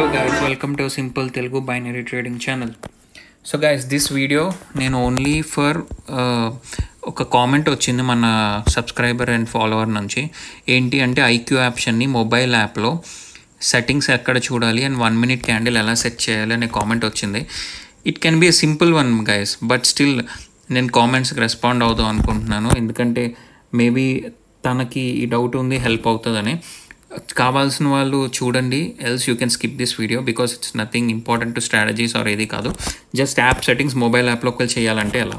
Hello guys, welcome to Simple Telugu Binary Trading channel. So guys, this video నేను only for ఒక comment వచ్చింది మన subscriber and follower నుంచి. ఏంటి అంటే ఐక్యూ ఆప్షన్ని మొబైల్ యాప్లో సెట్టింగ్స్ ఎక్కడ చూడాలి అండ్ 1 minute క్యాండిల్ ఎలా సెట్ చేయాలి అనే కామెంట్ వచ్చింది. It can be a simple one guy's, but still నేను కామెంట్స్కి రెస్పాండ్ అవుదాం అనుకుంటున్నాను, ఎందుకంటే మేబీ తనకి ఈ డౌట్ ఉంది, హెల్ప్ అవుతుందని. కావాల్సిన వాళ్ళు చూడండి, else you can skip this video because it's nothing important to strategies or ఏది కాదు. జస్ట్ యాప్ సెట్టింగ్స్ మొబైల్ యాప్లోకి వెళ్ళి చేయాలంటే ఎలా.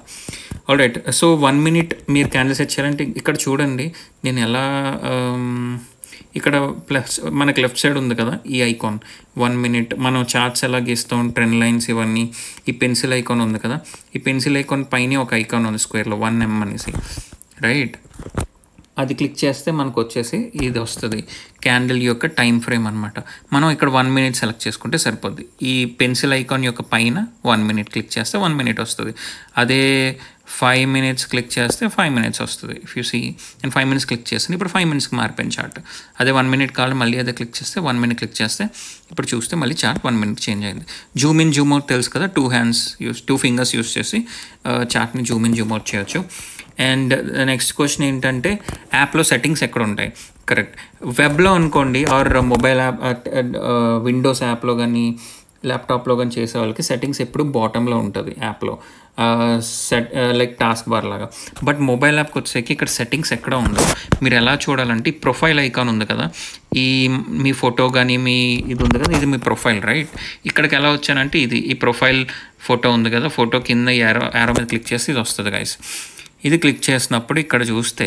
ఆల్రైట్, సో 1 minute మీరు క్యాండిల్ సెట్ చేయాలంటే ఇక్కడ చూడండి నేను ఎలా. ఇక్కడ ప్లస్ మనకి లెఫ్ట్ సైడ్ ఉంది కదా ఈ ఐకాన్ 1 minute, మనం చార్ట్స్ ఎలా గీస్తాం, ట్రెండ్ లైన్స్ ఇవన్నీ. ఈ పెన్సిల్ ఐకాన్ ఉంది కదా, ఈ పెన్సిల్ ఐకాన్ పైన ఒక ఐకాన్ ఉంది స్క్వేర్లో 1M అనేసి, రైట్. అది క్లిక్ చేస్తే మనకు వచ్చేసి ఇది వస్తుంది, క్యాండిల్ యొక్క టైం ఫ్రేమ్ అనమాట. మనం ఇక్కడ 1 minute సెలెక్ట్ చేసుకుంటే సరిపోద్ది. ఈ పెన్సిల్ ఐకాన్ యొక్క పైన 1 minute క్లిక్ చేస్తే 1 minute వస్తుంది. అదే 5 minutes క్లిక్ చేస్తే 5 minutes వస్తుంది. ఇఫ్ యూ సీ నేను 5 minutes క్లిక్ చేస్తాను, ఇప్పుడు 5 minutesకి మారిపోయిన చార్ట్. అదే 1 minute కావాలి, మళ్ళీ అదే క్లిక్ చేస్తే 1 minute క్లిక్ చేస్తే ఇప్పుడు చూస్తే మళ్ళీ చార్ట్ 1 minute చేంజ్ అయింది. జూమ్ ఇన్ జూమ్ అవుట్ తెలుసు కదా, 2 fingers యూస్ చేసి చార్ట్ని జూమ్ ఇన్ జూమ్ అవుట్ చేయొచ్చు. అండ్ నెక్స్ట్ క్వశ్చన్ ఏంటంటే యాప్లో సెట్టింగ్స్ ఎక్కడ ఉంటాయి? కరెక్ట్, వెబ్లో అనుకోండి ఆర్ మొబైల్ యాప్, విండోస్ యాప్లో కానీ ల్యాప్టాప్లో కానీ చేసే వాళ్ళకి సెట్టింగ్స్ ఎప్పుడు బాటంలో ఉంటుంది యాప్లో, లైక్ టాస్క్ బార్ లాగా. బట్ మొబైల్ యాప్కి వచ్చేకి ఇక్కడ సెట్టింగ్స్ ఎక్కడ ఉండదు. మీరు ఎలా చూడాలంటే ఈ ప్రొఫైల్ ఐకాన్ ఉంది కదా, ఈ మీ ఫోటో కానీ మీ ఇది ఉంది కదా, ఇది మీ ప్రొఫైల్, రైట్. ఇక్కడికి ఎలా వచ్చానంటే ఈ ప్రొఫైల్ ఫోటో ఉంది కదా, ఫోటో కింద యారో మీద క్లిక్ చేసి ఇది వస్తుంది గైస్. ఇది క్లిక్ చేసినప్పుడు ఇక్కడ చూస్తే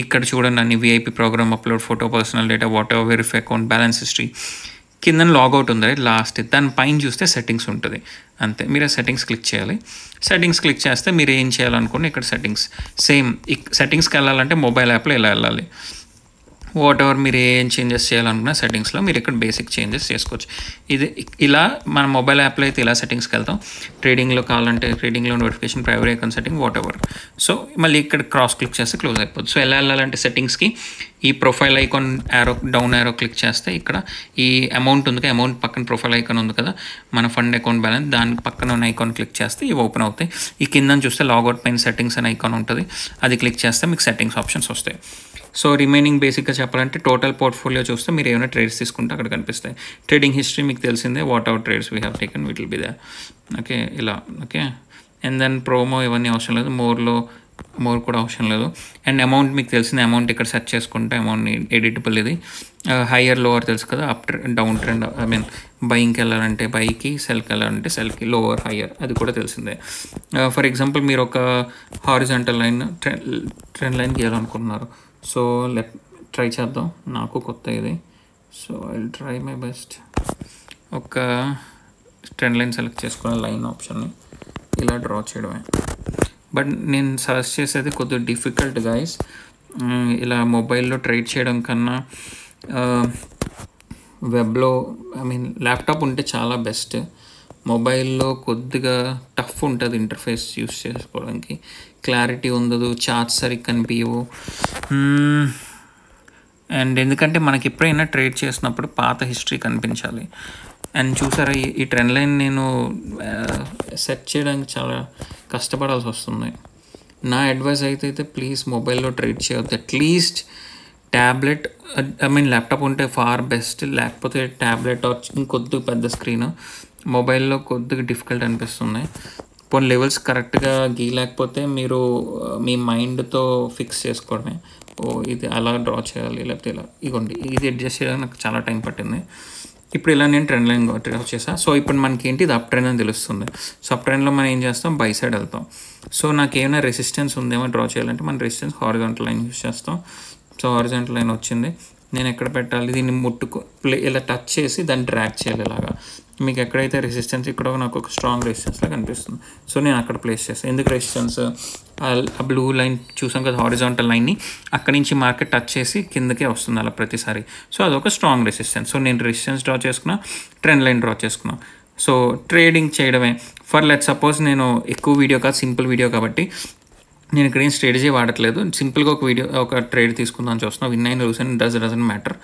ఇక్కడ చూడండి అన్ని VIP program, upload photo, personal data, what ever, verify account, balance history, కింద లాగౌట్ ఉంది రైట్ లాస్ట్. దాని పైన చూస్తే సెట్టింగ్స్ ఉంటుంది అంతే. మీరు సెట్టింగ్స్ క్లిక్ చేయాలి. సెట్టింగ్స్ క్లిక్ చేస్తే మీరు ఏం చేయాలనుకోండి ఇక్కడ సెట్టింగ్స్ సేమ్. సెట్టింగ్స్కి వెళ్ళాలంటే మొబైల్ యాప్లో ఇలా వెళ్ళాలి. వాట్ ఎవర్ మీరు ఏం చేంజెస్ చేయాలనుకున్న సెట్టింగ్స్లో మీరు ఇక్కడ బేసిక్ చేంజెస్ చేసుకోవచ్చు. ఇది ఇలా మన మొబైల్ యాప్లో అయితే ఇలా సెట్టింగ్స్కి వెళ్తాం. ట్రేడింగ్లో కావాలంటే ట్రేడింగ్లో notification, private account setting, what ever. So మళ్ళీ ఇక్కడ క్రాస్ క్లిక్ చేస్తే క్లోజ్ అయిపోతుంది. సో ఎలా వెళ్ళాలంటే సెట్టింగ్స్కి ఈ profile icon arrow, down arrow click చేస్తే ఇక్కడ ఈ అమౌంట్ ఉంది కదా, అమౌంట్ పక్కన ప్రొఫైల్ ఐకాన్ ఉంది కదా మన ఫండ్ అకౌంట్ బ్యాలెన్స్, దాని పక్కన ఉన్న ఐకాన్ క్లిక్ చేస్తే ఇవి ఓపెన్ అవుతాయి. ఈ కింద చూస్తే లాగౌట్ పైన సెట్టింగ్స్ అనే ఐకాన్ ఉంటుంది, అది క్లిక్ చేస్తే మీకు సెట్టింగ్స్ ఆప్షన్స్ వస్తాయి. సో రిమైనింగ్ బేసిక్గా చెప్పాలంటే టోటల్ పోర్ట్ఫోలియో చూస్తే మీరు ఏమైనా ట్రేడ్స్ తీసుకుంటే అక్కడ కనిపిస్తాయి. ట్రేడింగ్ హిస్టరీ మీకు తెలిసిందే, what out trades we have taken will be they, okay ఇలా, ఓకే. అండ్ దెన్ ప్రోమో ఇవన్నీ అవసరం లేదు, మోర్ కూడా అవసరం లేదు. అండ్ అమౌంట్ మీకు తెలిసిన అమౌంట్ ఇక్కడ సెర్చ్ చేసుకుంటే అమౌంట్ని ఎడిటబుల్, ఇది హయ్యర్ లోవర్ తెలుసు కదా, up trend, down trend, I mean బయింగ్కి వెళ్ళాలంటే బైకి, సెల్కి వెళ్ళాలంటే సెల్కి, లోవర్ హయ్యర్ అది కూడా తెలిసిందే. ఫర్ ఎగ్జాంపుల్ మీరు ఒక హారిజాంటల్ లైన్, ట్రెండ్ లైన్ గీయాలనుకుంటున్నారు. సో ట్రై చేద్దాం, నాకు కొత్త ఇది. So I try my best. ఒక ట్రెండ్ లైన్ సెలెక్ట్ చేసుకునే లైన్ ఆప్షన్ని ఇలా డ్రా చేయడమే. బట్ నేను సజెస్ట్ చేసేది కొద్దిగా డిఫికల్ట్ గైస్. ఇలా మొబైల్లో ట్రేడ్ చేయడం కన్నా వెబ్లో, ఐ మీన్ ల్యాప్టాప్ ఉంటే చాలా బెస్ట్. మొబైల్లో కొద్దిగా టఫ్ ఉంటుంది ఇంటర్ఫేస్ యూస్ చేసుకోవడానికి, క్లారిటీ ఉండదు, చార్ట్స్ సరిగ్గా కనిపించవు. అండ్ ఎందుకంటే మనకి ఎప్పుడైనా ట్రేడ్ చేసినప్పుడు పాత హిస్టరీ కనిపించాలి. అండ్ చూసారా ఈ ట్రెండ్ లైన్ నేను సెట్ చేయడానికి చాలా కష్టపడాల్సి వస్తుంది. నా అడ్వైస్ అయితే ప్లీజ్ మొబైల్లో ట్రేడ్ చేయవద్దు. At least tablet, I mean laptop ఉంటే ఫార్ బెస్ట్, లేకపోతే ట్యాబ్లెట్ ఇంకొద్దిగా పెద్ద స్క్రీన్. మొబైల్లో కొద్దిగా డిఫికల్ట్ అనిపిస్తుంది. కొన్ని లెవెల్స్ కరెక్ట్గా గీయలేకపోతే మీరు మీ మైండ్తో ఫిక్స్ చేసుకోవడమే, ఓ ఇది అలా డ్రా చేయాలి, లేకపోతే ఇలా. ఇగోండి ఇది అడ్జస్ట్ చేయడానికి నాకు చాలా టైం పట్టింది. ఇప్పుడు ఇలా నేను ట్రెండ్ లైన్ డ్రా చేసాను. సో ఇప్పుడు మనకి ఏంటి, ఇది అప్ ట్రెండ్ అని తెలుస్తుంది. సో అప్ ట్రెండ్లో మనం ఏం చేస్తాం, బై సైడ్ వెళ్తాం. సో నాకు ఏమైనా రెసిస్టెన్స్ ఉందేమో డ్రా చేయాలంటే మన రెసిస్టెన్స్ హారిజాంటల్ లైన్ యూస్ చేస్తాం. సో హారిజాంటల్ లైన్ వచ్చింది, నేను ఎక్కడ పెట్టాలి, దీన్ని ఇలా టచ్ చేసి దాన్ని డ్రాగ్ చేయాలి ఇలాగా. మీకు ఎక్కడైతే రెసిస్టెన్స్, ఇక్కడ నాకు ఒక స్ట్రాంగ్ రెసిస్టెన్స్లా కనిపిస్తుంది. సో నేను అక్కడ ప్లేస్ చేస్తాను. ఎందుకు రెసిస్టెన్స్, ఆ బ్లూ లైన్ చూసాం కదా హారిజాంటల్ లైన్ని, అక్కడి నుంచి మార్కెట్ టచ్ చేసి కిందకే వస్తుంది అలా ప్రతిసారి. సో అదొక స్ట్రాంగ్ రెసిస్టెన్స్. సో నేను రెసిస్టెన్స్ డ్రా చేసుకున్నా, ట్రెండ్ లైన్ డ్రా చేసుకున్నా. సో ట్రేడింగ్ చేయడమే. ఫర్ లెట్ సపోజ్ నేను ఎక్కువ వీడియో కాదు, సింపుల్ వీడియో కాబట్టి నేను ఇక్కడ ఏం స్ట్రాటజీ వాడట్లేదు, సింపుల్గా ఒక ట్రేడ్ తీసుకుందాం చూస్తున్నా. విన్ అయిన లూజ్ అయిన డజంట్ మ్యాటర్.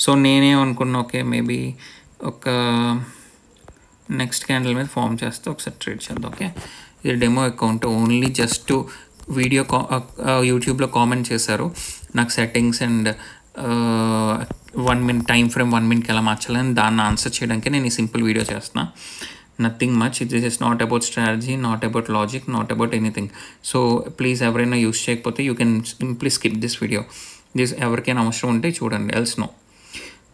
సో నేనేమనుకున్నా, ఓకే మేబీ ఒక నెక్స్ట్ క్యాండిల్ మీద ఫామ్ చేస్తే ఒకసారి ట్రేడ్ చేద్దాం. ఓకే, ఇది demo account, only just video యూట్యూబ్లో కామెంట్ చేశారు నాకు settings and 1 minute time frame 1 minute ఎలా మార్చాలని దాన్ని ఆన్సర్ చేయడానికి నేను ఈ సింపుల్ వీడియో చేస్తున్నా. Nothing much, this is not about strategy, not about logic, not about anything. So please ఎవరైనా యూస్ చేయకపోతే you can simply skip this video. This ఎవరికైనా అవసరం ఉంటే చూడండి, ఎల్స్ నో.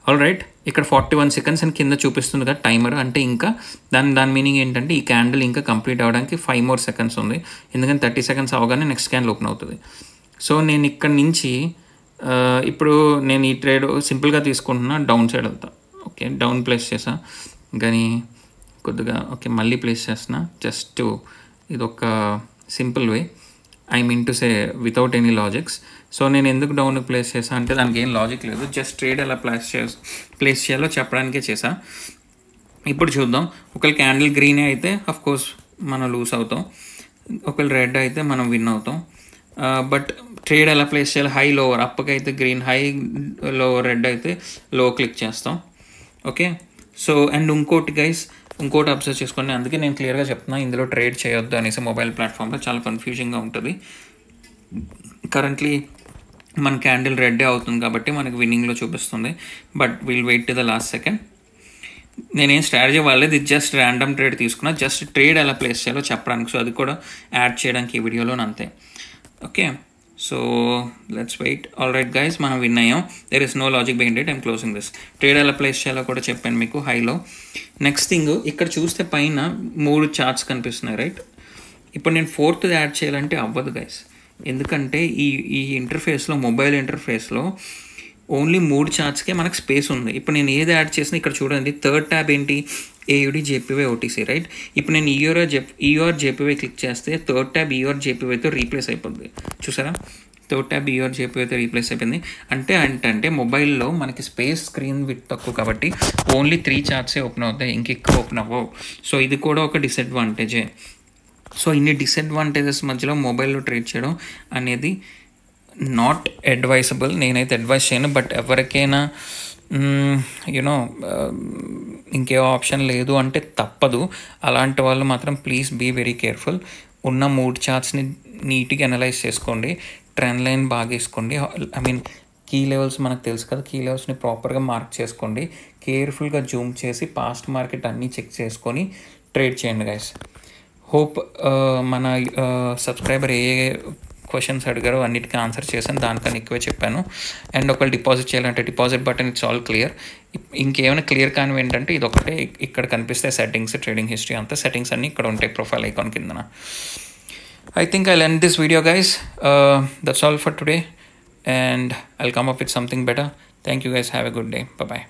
ఆల్ రైట్, ఇక్కడ 41 seconds అని కింద చూపిస్తుంది కదా టైమర్, అంటే ఇంకా దాని మీనింగ్ ఏంటంటే ఈ క్యాండిల్ ఇంకా కంప్లీట్ అవ్వడానికి 5 more seconds ఉంది. ఎందుకంటే 30 seconds అవగానే నెక్స్ట్ క్యాండిల్ ఓపెన్ అవుతుంది. సో నేను ఇక్కడ నుంచి ఇప్పుడు నేను ఈ ట్రేడ్ సింపుల్గా తీసుకుంటున్నా, డౌన్ సైడ్ వెళ్తా. ఓకే, డౌన్ ప్లేస్ చేసా కానీ కొద్దిగా ఓకే మళ్ళీ ప్లేస్ చేస్తున్నా. జస్ట్ ఇది ఒక simple way, I mean to say without any logics. So నేను ఎందుకు డౌన్కి ప్లేస్ చేసా అంటే దానికి ఏం లాజిక్ లేదు, జస్ట్ ట్రేడ్ ఎలా ప్లేస్ చేయాలో చెప్పడానికే చేసా. ఇప్పుడు చూద్దాం, ఒకవేళ క్యాండిల్ గ్రీనే అయితే అఫ్కోర్స్ మనం లూజ్ అవుతాం, ఒకవేళ రెడ్ అయితే మనం విన్ అవుతాం. బట్ ట్రేడ్ ఎలా ప్లేస్ చేయాలి, హై లోవర్, అప్పకి అయితే గ్రీన్ హై, లోవర్ రెడ్ అయితే లో క్లిక్ చేస్తాం. ఓకే, సో అండ్ ఇంకోటి అబ్జర్వ్ చేసుకోండి, అందుకే నేను క్లియర్గా చెప్తున్నా ఇందులో ట్రేడ్ చేయొద్దు అనేసి. మొబైల్ ప్లాట్ఫామ్లో చాలా కన్ఫ్యూజింగ్గా ఉంటుంది. కరెంట్లీ మన క్యాండిల్ రెడ్డే అవుతుంది కాబట్టి మనకి విన్నింగ్లో చూపిస్తుంది, but will wait to the last second. నేనేం స్ట్రాటజీ వాళ్ళేది, ఇది జస్ట్ ర్యాండమ్ ట్రేడ్ తీసుకున్నా, జస్ట్ ట్రేడ్ ఎలా ప్లేస్ చేయాలో చెప్పడానికి. సో అది కూడా యాడ్ చేయడానికి ఈ వీడియోలో అంతే. Okay, so let's wait. All right guys, మనం విన్ అయ్యాం. There is no logic behind it, I'm closing this. Trade ఎలా ప్లేస్ చేయాలో కూడా చెప్పాను మీకు హైలో. నెక్స్ట్ థింగ్, ఇక్కడ చూస్తే పైన 3 charts కనిపిస్తున్నాయి రైట్. ఇప్పుడు నేను 4th యాడ్ చేయాలంటే అవ్వదు గైస్, ఎందుకంటే ఈ ఇంటర్ఫేస్లో, మొబైల్ ఇంటర్ఫేస్లో ఓన్లీ 3 chartsకే మనకు స్పేస్ ఉంది. ఇప్పుడు నేను ఏది యాడ్ చేసినా ఇక్కడ చూడండి, 3rd tab ఏంటి, AUD JPY OTC రైట్. ఇప్పుడు నేను EUR JPY క్లిక్ చేస్తే 3rd tab EUR JPYతో రీప్లేస్ అయిపోతుంది. చూసారా, 3rd tab EUR JPYతో రీప్లేస్ అయిపోయింది. అంటే మొబైల్లో మనకి స్పేస్, స్క్రీన్ విడ్త్ తక్కువ కాబట్టి ఓన్లీ 3 chartsే ఓపెన్ అవుతాయి, ఇంకెక్కువ ఓపెన్ అవ్వవు. సో ఇది కూడా ఒక డిసడ్వాంటేజే. సో ఇన్ని డిసడ్వాంటేజెస్ మధ్యలో మొబైల్లో ట్రేడ్ చేయడం అనేది నాట్ అడ్వైజబుల్. నేనైతే అడ్వైస్ చేయను, బట్ ఎవరికైనా యూనో ఇంకే ఆప్షన్ లేదు అంటే తప్పదు. అలాంటి వాళ్ళు మాత్రం ప్లీజ్ బీ వెరీ కేర్ఫుల్. ఉన్న 3 chartsని నీట్గా అనలైజ్ చేసుకోండి, ట్రెండ్ లైన్ బాగా వేసుకోండి. ఐ మీన్ కీ లెవెల్స్ మనకు తెలుసు కదా, కీ లెవెల్స్ని ప్రాపర్గా మార్క్ చేసుకోండి. కేర్ఫుల్గా జూమ్ చేసి పాస్ట్ మార్కెట్ అన్నీ చెక్ చేసుకొని ట్రేడ్ చేయండి గైస్. హోప్ మన సబ్స్క్రైబర్ ఏ క్వశ్చన్స్ అడిగారో అన్నిటికీ ఆన్సర్ చేశాను, దానికన్నా ఎక్కువే చెప్పాను. అండ్ ఒకవేళ డిపాజిట్ చేయాలంటే deposit button it's all clear. ఇంకేమైనా క్లియర్ కానివి ఏంటంటే ఇది ఒకటే, ఇక్కడ కనిపిస్తే సెట్టింగ్స్, ట్రేడింగ్ హిస్టరీ అంతా సెట్టింగ్స్ అన్నీ ఇక్కడ ఉంటాయి ప్రొఫైల్ ఐకాన్ కిందన. I think I'll end this video guys. That's all for today and I'll come up with something better. Thank you guys, have a good day. Bye bye.